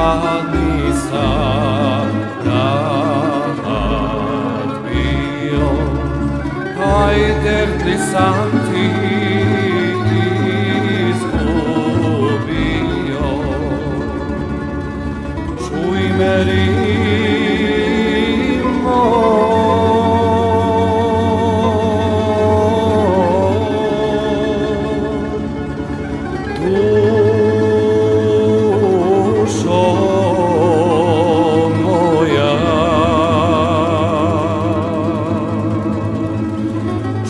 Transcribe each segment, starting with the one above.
kad nisam rahat bio, hajde li sam ti izgubio. Čuj me Rimo, dušo moja,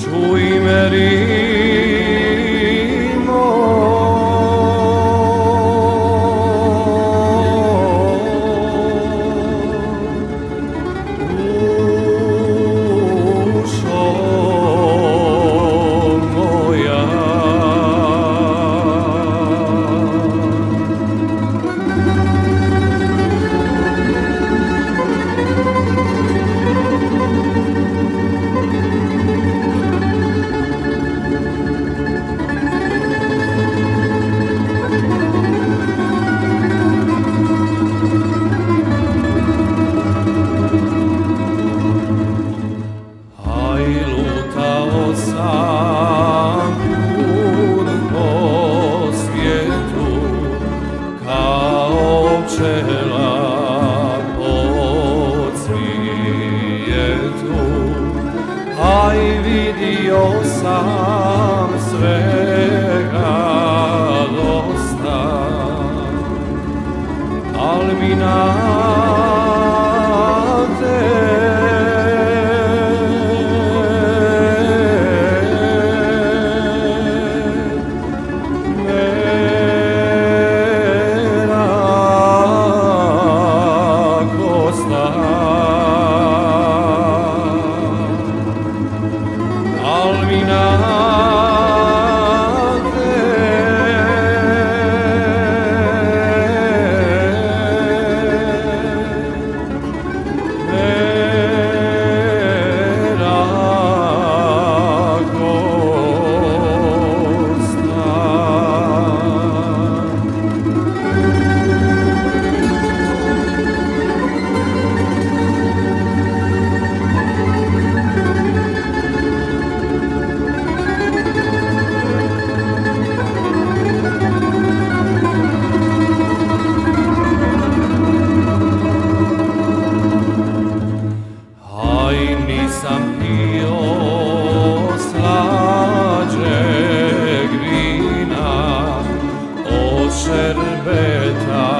čuj me Rimo, dušo moja. Lutao sam put po svijetu kao pčela po cvijetu, a i vidio sam svega dosta, al mi nisam pio slađeg vina od šerbeta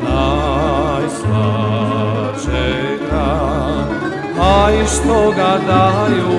najslađega, a i što ga daju